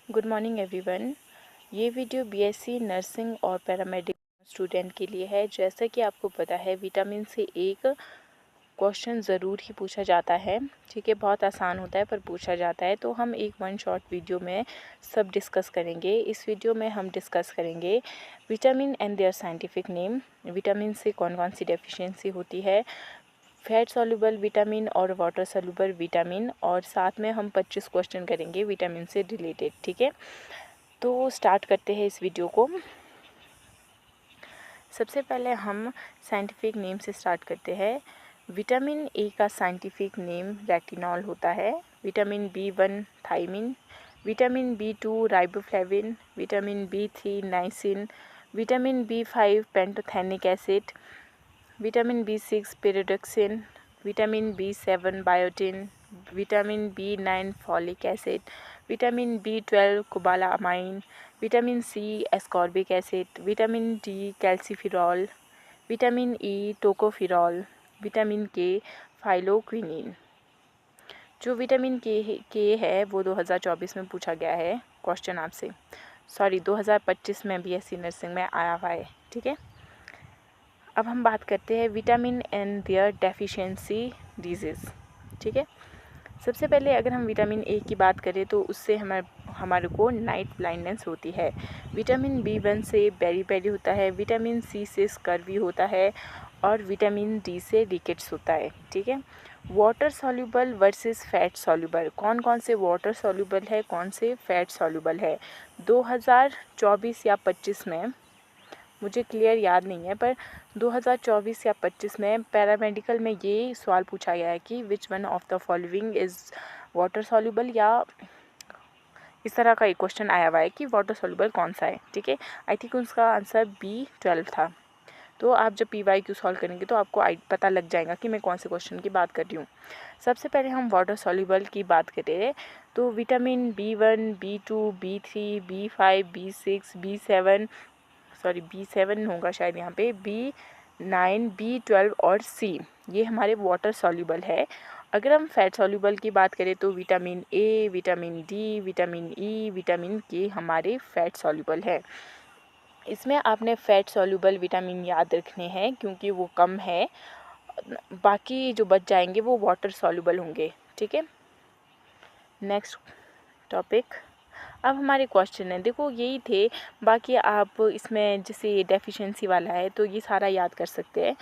Good morning everyone. ये video BSc nursing और paramedical student के लिए है। जैसा कि आपको पता है, विटामिन से एक क्वेश्चन ज़रूर ही पूछा जाता है। ठीक है, बहुत आसान होता है पर पूछा जाता है। तो हम एक वन शॉट वीडियो में सब डिस्कस करेंगे। इस वीडियो में हम डिस्कस करेंगे vitamin and their scientific name, vitamin से कौन कौन सी डेफिशिएंसी होती है, फैट सॉल्युबल विटामिन और वाटर सॉल्युबल विटामिन, और साथ में हम 25 क्वेश्चन करेंगे विटामिन से रिलेटेड। ठीक है, तो स्टार्ट करते हैं इस वीडियो को। सबसे पहले हम साइंटिफिक नेम से स्टार्ट करते हैं। विटामिन ए का साइंटिफिक नेम रेटिनॉल होता है। विटामिन बी1 थायमिन, विटामिन बी2 राइबोफ्लेविन, विटामिन बी3 नाइसिन, विटामिन बी5 पेंटोथेनिक एसिड, विटामिन बी6 पेरिडोक्सिन, विटामिन बी7 बायोटिन, विटामिन बी9 फॉलिक एसिड, विटामिन बी12 cobalamin, vitamin C ascorbic acid, vitamin D calciferol, vitamin E tocopherol, vitamin K phylloquinone. जो vitamin के है वो 2024 में पूछा गया है क्वेश्चन आपसे, 2025 में बीएससी नर्सिंग में आया हुआ है। ठीक है, अब हम बात करते हैं vitamin and their deficiency disease. ठीक है, सबसे पहले अगर हम विटामिन ए की बात करें तो उससे हमारे को नाइट ब्लाइंडनेस होती है। विटामिन बी1 से बेरी होता है, विटामिन सी से स्कर्वी होता है, और विटामिन डी से रिकेट्स होता है। ठीक है, water soluble versus fat soluble, कौन कौन से वाटर सॉल्युबल है, कौन से फैट सॉल्युबल है। 2024 या 25 में, मुझे क्लियर याद नहीं है, पर 2024 या 25 में पैरामेडिकल में ये सवाल पूछा गया है कि which one of the following is water soluble, या इस तरह का एक क्वेश्चन आया हुआ है कि वाटर सॉल्युबल कौन सा है। ठीक है, आई थिंक उसका आंसर B12 था। तो आप जब PYQ सॉल्व करेंगे तो आपको पता लग जाएगा कि मैं कौन से क्वेश्चन की बात कर रही हूँ। सबसे पहले हम वाटर सॉल्युबल की बात करें तो vitamin B1 B2 B3 B5 B6 B7 होगा शायद यहाँ पे, B9 B12 और C, ये हमारे वाटर सॉल्युबल है। अगर हम फैट सॉल्युबल की बात करें तो vitamin A, vitamin D, vitamin E, vitamin के हमारे फैट सॉल्युबल है। इसमें आपने फैट सॉल्युबल विटामिन याद रखने हैं क्योंकि वो कम है, बाकी जो बच जाएंगे वो वाटर सॉल्युबल होंगे। ठीक है, नेक्स्ट टॉपिक। अब हमारे क्वेश्चन है, देखो यही थे, बाकी आप इसमें जैसे डेफिशिएंसी वाला है तो ये सारा याद कर सकते हैं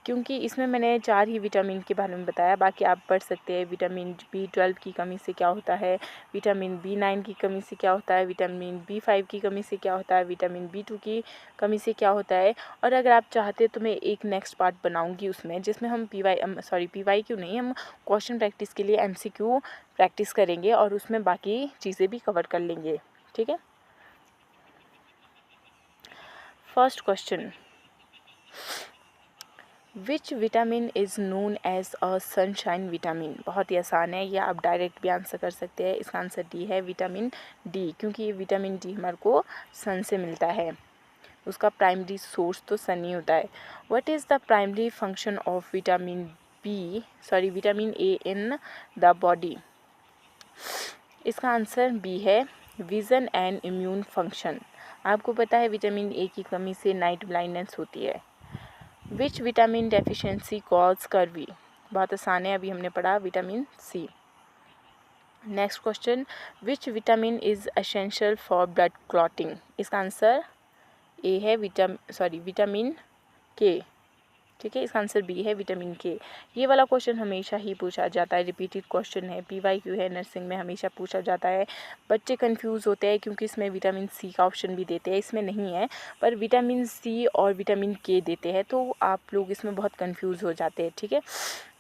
क्योंकि इसमें मैंने 4 ही विटामिन के बारे में बताया। बाकी आप पढ़ सकते हैं विटामिन B12 की कमी से क्या होता है, विटामिन B9 की कमी से क्या होता है, विटामिन B5 की कमी से क्या होता है, विटामिन B2 की कमी से क्या होता है। और अगर आप चाहते हैं तो मैं एक नेक्स्ट पार्ट बनाऊंगी उसमें, जिसमें हम PYQ नहीं, हम क्वेश्चन प्रैक्टिस के लिए MCQ प्रैक्टिस करेंगे और उसमें बाकी चीज़ें भी कवर कर लेंगे। ठीक है, first question, which vitamin is known as a sunshine vitamin. बहुत ही आसान है, ये आप डायरेक्ट भी आंसर कर सकते हैं। इसका आंसर डी है, विटामिन डी, क्योंकि ये विटामिन डी हमारे को सन से मिलता है, उसका प्राइमरी सोर्स तो सन ही होता है। What is the primary function of vitamin A in the body. इसका आंसर बी है, विज़न एंड इम्यून फंक्शन। आपको पता है विटामिन ए की कमी से नाइट ब्लाइंडनेस होती है। Which vitamin deficiency cause scurvy, बहुत आसान है, अभी हमने पढ़ा vitamin C. Next question, which vitamin is essential for blood clotting. इसका आंसर ए है, विटामिन के। ठीक है, इसका आंसर बी है, विटामिन के। ये वाला क्वेश्चन हमेशा ही पूछा जाता है, रिपीटेड क्वेश्चन है, PYQ है, नर्सिंग में हमेशा पूछा जाता है। बच्चे कंफ्यूज होते हैं क्योंकि इसमें विटामिन सी का ऑप्शन भी देते हैं, इसमें नहीं है, पर विटामिन सी और विटामिन के देते हैं, तो आप लोग इसमें बहुत कंफ्यूज हो जाते हैं। ठीक है,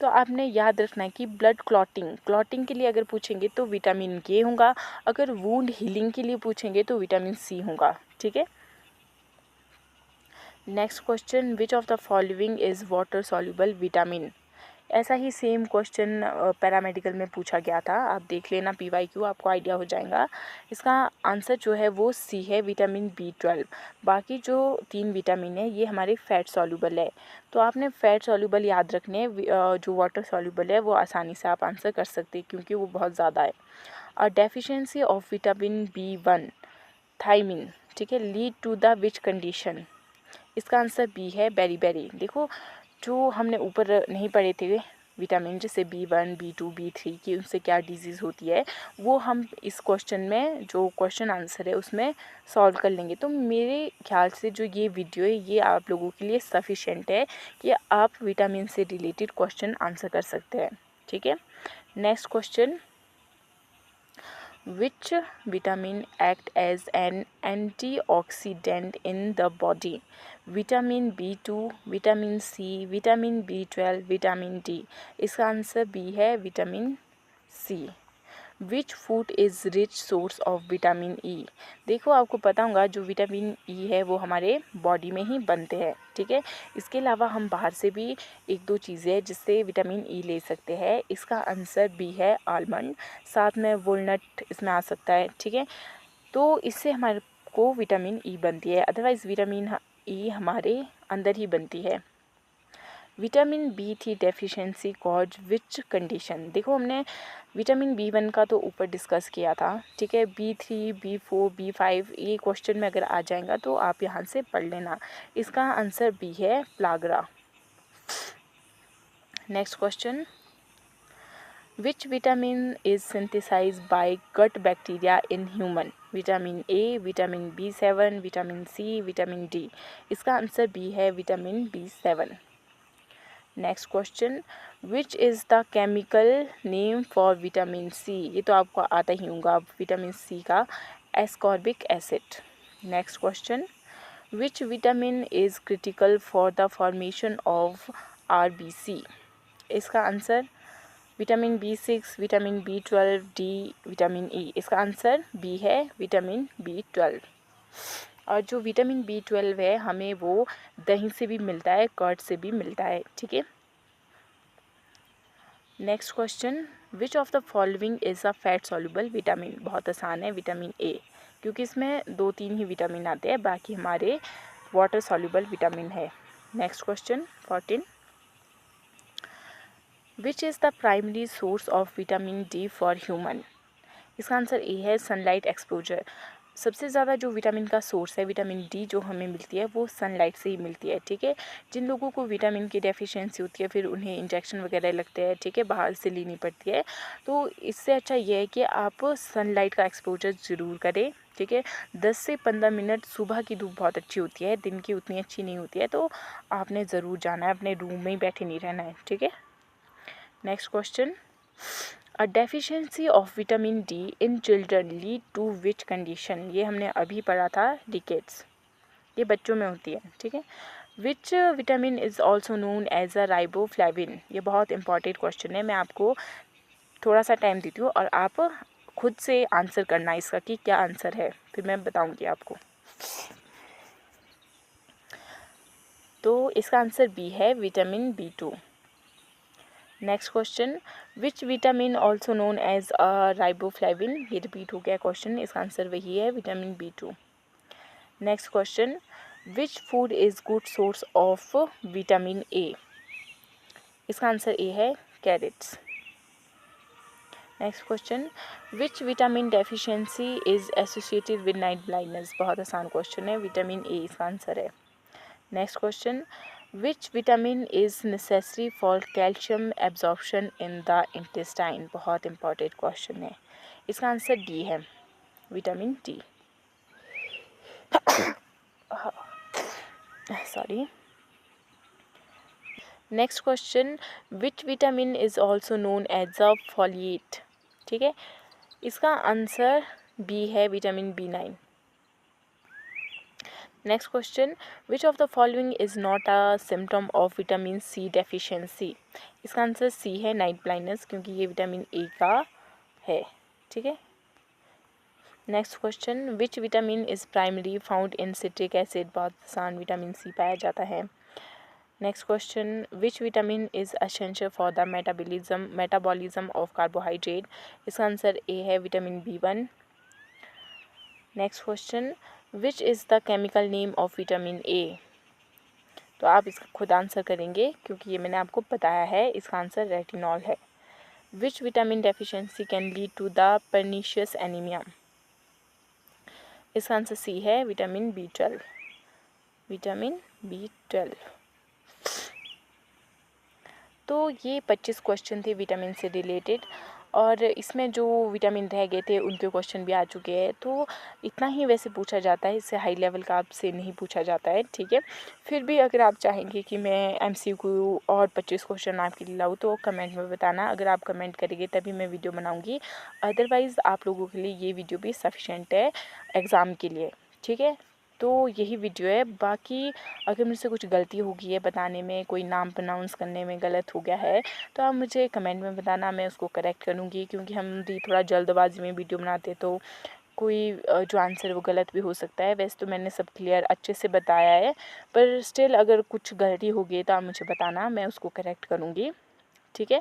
तो आपने याद रखना है कि ब्लड क्लॉटिंग के लिए अगर पूछेंगे तो विटामिन के होगा, अगर वूंड हीलिंग के लिए पूछेंगे तो विटामिन सी होगा। ठीक है, next question, which of the following is water soluble vitamin. ऐसा ही सेम क्वेश्चन पैरामेडिकल में पूछा गया था, आप देख लेना PYQ, आपको आइडिया हो जाएगा। इसका आंसर जो है वो सी है, विटामिन B12। बाकी जो 3 विटामिन है ये हमारे फैट सॉल्युबल है, तो आपने फैट सॉल्युबल याद रखने हैं। जो वाटर सॉल्युबल है वो आसानी से आप आंसर कर सकते हैं क्योंकि वो बहुत ज़्यादा है। A deficiency of vitamin B1 thiamine, ठीक है, lead to the which condition. इसका आंसर बी है बेरी। देखो जो हमने ऊपर नहीं पढ़े थे विटामिन, जैसे B1 B2 B3 की उनसे क्या डिजीज़ होती है, वो हम इस क्वेश्चन में जो क्वेश्चन आंसर है उसमें सॉल्व कर लेंगे। तो मेरे ख्याल से जो ये वीडियो है ये आप लोगों के लिए सफिशेंट है कि आप विटामिन से रिलेटेड क्वेश्चन आंसर कर सकते हैं, ठीक है। Next question, which vitamin act as an antioxidant in the body? Vitamin B2, vitamin C, vitamin B12, vitamin D। इसका आंसर बी है vitamin C। Which food is rich source of vitamin E. देखो आपको पता होगा जो vitamin E है वो हमारे बॉडी में ही बनते हैं, ठीक है। इसके अलावा हम बाहर से भी एक दो चीज़ें हैं जिससे विटामिन ई ले सकते हैं। इसका आंसर बी है आलमंड, साथ में वोलनट इसमें आ सकता है, ठीक है। तो इससे हमारे को विटामिन ई बनती है, अदरवाइज़ विटामिन ई हमारे अंदर ही बनती है। Vitamin B3 deficiency cause which condition. देखो हमने विटामिन B1 का तो ऊपर डिस्कस किया था, ठीक है। B3 B4 B5 ये क्वेश्चन में अगर आ जाएगा तो आप यहाँ से पढ़ लेना। इसका आंसर बी है प्लागरा। Next question, which vitamin is synthesized by gut bacteria in human. Vitamin A, vitamin B7, vitamin C, vitamin D। इसका आंसर बी है vitamin B7। Next question, which is the chemical name for vitamin C। ये तो आपको आता ही होगा, vitamin C का ascorbic acid. Next question, which vitamin is critical for the formation of RBC। इसका answer vitamin B6, vitamin B12, D, vitamin E। इसका answer B है विटामिन B12। और जो विटामिन B12 है हमें वो दही से भी मिलता है, कर्ड से भी मिलता है, ठीक है। Next question, which of the following is a fat soluble vitamin. बहुत आसान है, विटामिन ए, क्योंकि इसमें 2-3 ही विटामिन आते हैं, बाकी हमारे वाटर सॉल्युबल विटामिन है। Next question 14, which is the primary source of vitamin D for human. इसका आंसर ए है सनलाइट एक्सपोजर। सबसे ज़्यादा जो विटामिन का सोर्स है विटामिन D जो हमें मिलती है वो सनलाइट से ही मिलती है, ठीक है। जिन लोगों को विटामिन की डेफिशिएंसी होती है फिर उन्हें इंजेक्शन वगैरह लगते हैं, ठीक है, बाहर से लेनी पड़ती है। तो इससे अच्छा ये है कि आप सनलाइट का एक्सपोजर ज़रूर करें, ठीक है। 10 से 15 मिनट, सुबह की धूप बहुत अच्छी होती है, दिन की उतनी अच्छी नहीं होती है, तो आपने ज़रूर जाना है, अपने रूम में ही बैठे नहीं रहना है, ठीक है। Next question, a deficiency of vitamin D in children lead to which condition. ये हमने अभी पढ़ा था, रिकेट्स, ये बच्चों में होती है, ठीक है। Which vitamin is also known as a riboflavin. ये बहुत इंपॉर्टेंट क्वेश्चन है, मैं आपको थोड़ा सा टाइम देती हूँ और आप खुद से आंसर करना इसका कि क्या आंसर है, फिर मैं बताऊँगी आपको। तो इसका आंसर बी है vitamin B2। Next question, which vitamin also known as a riboflavin. ये रिपीट हो गया क्वेश्चन, इसका आंसर वही है vitamin B2। Next question, which food is good source of vitamin A. इसका आंसर ए है carrots. Next question, which vitamin deficiency is associated with night blindness. बहुत आसान क्वेश्चन है, विटामिन ए इसका आंसर है। Next question, which vitamin is necessary for calcium absorption in the intestine. बहुत important question है, इसका answer D है vitamin D. Sorry. Next question, which vitamin is also known as a folate. ठीक है, इसका answer B है vitamin B9। Next question, which of the following is not a symptom of vitamin C deficiency. इसका answer C है night blindness, क्योंकि ये vitamin A का है, ठीक है। Next question, which vitamin is primary found in citric acid. बहुत आसान, विटामिन C पाया जाता है। Next question, which vitamin is essential for the metabolism of carbohydrate. इसका आंसर ए है vitamin B1। Next question, which is the chemical name of vitamin ए। तो आप इसका खुद आंसर करेंगे क्योंकि ये मैंने आपको बताया है, इसका आंसर रेटिनॉल है। Which vitamin deficiency can lead to the pernicious anaemia? इसका आंसर सी है विटामिन B12। Vitamin B12। तो ये 25 क्वेश्चन थे विटामिन से रिलेटेड, और इसमें जो विटामिन रह गए थे उनके क्वेश्चन भी आ चुके हैं। तो इतना ही वैसे पूछा जाता है, इससे हाई लेवल का आपसे नहीं पूछा जाता है, ठीक है। फिर भी अगर आप चाहेंगे कि मैं MCQ और 25 क्वेश्चन आपके लिए लाऊँ तो कमेंट में बताना। अगर आप कमेंट करेंगे तभी मैं वीडियो बनाऊँगी, अदरवाइज़ आप लोगों के लिए ये वीडियो भी सफिशेंट है एग्ज़ाम के लिए, ठीक है। तो यही वीडियो है। बाकी अगर मुझसे कुछ गलती हो गई है बताने में, कोई नाम प्रोनाउंस करने में गलत हो गया है, तो आप मुझे कमेंट में बताना, मैं उसको करेक्ट करूँगी। क्योंकि हम भी थोड़ा जल्दबाजी में वीडियो बनाते तो कोई जो आंसर है वो गलत भी हो सकता है। वैसे तो मैंने सब क्लियर अच्छे से बताया है, पर स्टिल अगर कुछ गलती हो गई तो आप मुझे बताना, मैं उसको करेक्ट करूँगी, ठीक है।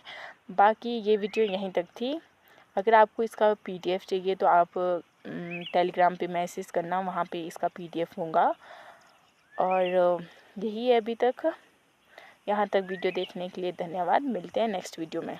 बाकी ये वीडियो यहीं तक थी। अगर आपको इसका PDF चाहिए तो आप टेलीग्राम पे मैसेज करना, वहाँ पे इसका PDF होगा। और यही है अभी तक। यहाँ तक वीडियो देखने के लिए धन्यवाद। मिलते हैं नेक्स्ट वीडियो में।